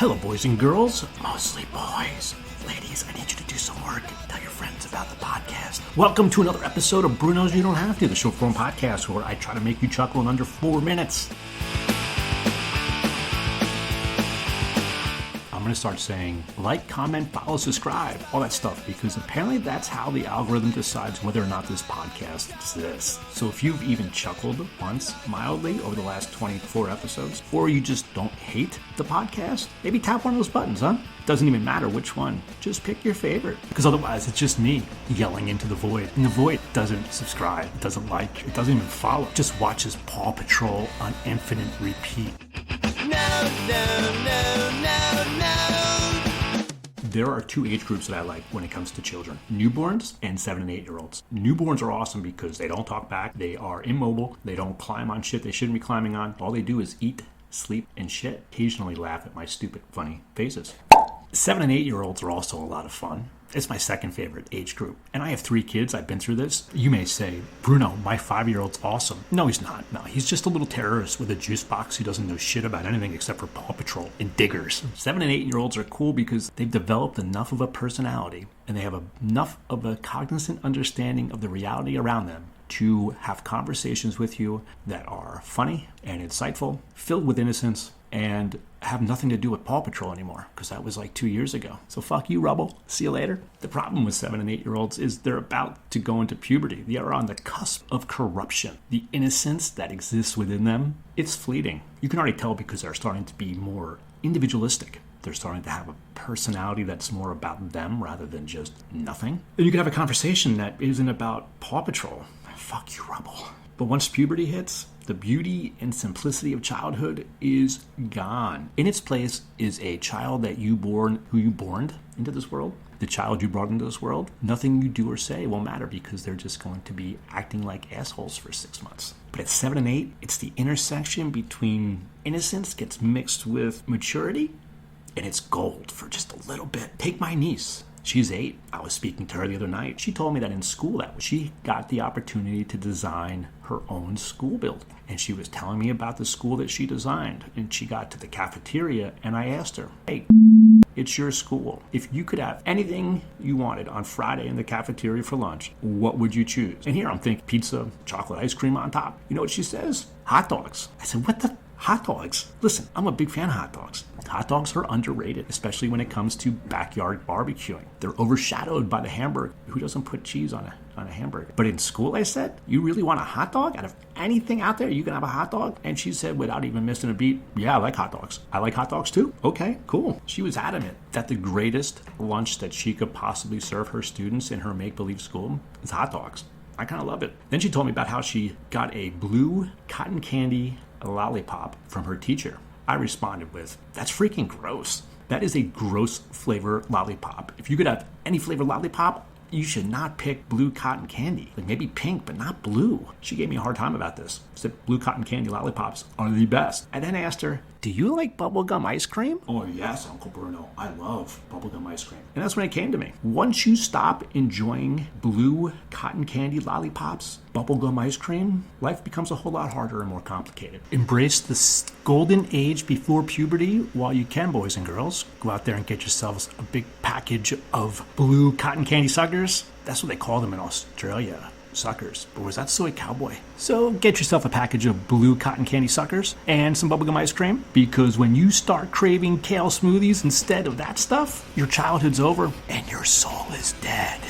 Hello, boys and girls. Mostly boys. Ladies, I need you to do some work. Tell your friends about the podcast. Welcome to another episode of Bruno's You Don't Have To, the short form podcast where I try to make you chuckle in under 4 minutes. I'm going to start saying like, comment, follow, subscribe, all that stuff, because apparently that's how the algorithm decides whether or not this podcast exists. So if you've even chuckled once mildly over the last 24 episodes, or you just don't hate the podcast, maybe tap one of those buttons, huh? Doesn't even matter which one. Just pick your favorite, because otherwise it's just me yelling into the void. And the void doesn't subscribe, it doesn't like, it doesn't even follow. It just watches Paw Patrol on infinite repeat. No. There are two age groups that I like when it comes to children. Newborns and 7 and 8 year olds. Newborns are awesome because they don't talk back. They are immobile. They don't climb on shit they shouldn't be climbing on. All they do is eat, sleep, and shit. Occasionally laugh at my stupid, funny faces. 7 and 8 year olds are also a lot of fun. It's my second favorite age group. And I have 3 kids. I've been through this. You may say, Bruno, my 5-year-old's awesome. No, he's not. No, he's just a little terrorist with a juice box who doesn't know shit about anything except for Paw Patrol and diggers. 7 and 8 year olds are cool because they've developed enough of a personality and they have enough of a cognizant understanding of the reality around them to have conversations with you that are funny and insightful, filled with innocence, and have nothing to do with Paw Patrol anymore, because that was like 2 years ago. So fuck you, Rubble. See you later. The problem with 7 and 8 year olds is they're about to go into puberty. They are on the cusp of corruption. The innocence that exists within them, it's fleeting. You can already tell because they're starting to be more individualistic. They're starting to have a personality that's more about them rather than just nothing. And you can have a conversation that isn't about Paw Patrol. Fuck you, Rubble. But once puberty hits, the beauty and simplicity of childhood is gone. In its place is a child who you born into this world. The child you brought into this world, nothing you do or say will matter because they're just going to be acting like assholes for 6 months. But at 7 and 8, it's the intersection between innocence gets mixed with maturity, and it's gold for just a little bit. Take my niece. She's 8. I was speaking to her the other night. She told me that in school she got the opportunity to design her own school building. And she was telling me about the school that she designed. And she got to the cafeteria and I asked her, hey, it's your school. If you could have anything you wanted on Friday in the cafeteria for lunch, what would you choose? And here I'm thinking pizza, chocolate ice cream on top. You know what she says? Hot dogs. I said, what the? Hot dogs? Listen, I'm a big fan of hot dogs. Hot dogs are underrated, especially when it comes to backyard barbecuing. They're overshadowed by the hamburger. Who doesn't put cheese on a hamburger? But in school, I said, you really want a hot dog? Out of anything out there, you can have a hot dog? And she said, without even missing a beat, yeah, I like hot dogs. I like hot dogs too? Okay, cool. She was adamant that the greatest lunch that she could possibly serve her students in her make-believe school is hot dogs. I kind of love it. Then she told me about how she got a blue cotton candy lollipop from her teacher. I responded with, that's freaking gross. That is a gross flavor lollipop. If you could have any flavor lollipop, you should not pick blue cotton candy. Like maybe pink, but not blue. She gave me a hard time about this. She said blue cotton candy lollipops are the best. I then asked her, do you like bubblegum ice cream? Oh yes, Uncle Bruno. I love bubblegum ice cream. And that's when it came to me. Once you stop enjoying blue cotton candy lollipops, bubblegum ice cream, life becomes a whole lot harder and more complicated. Embrace the golden age before puberty while you can, boys and girls. Go out there and get yourselves a big package of blue cotton candy suckers. That's what they call them in Australia. Suckers. Or was that soy cowboy? So get yourself a package of blue cotton candy suckers and some bubblegum ice cream, because when you start craving kale smoothies instead of that stuff, your childhood's over and your soul is dead.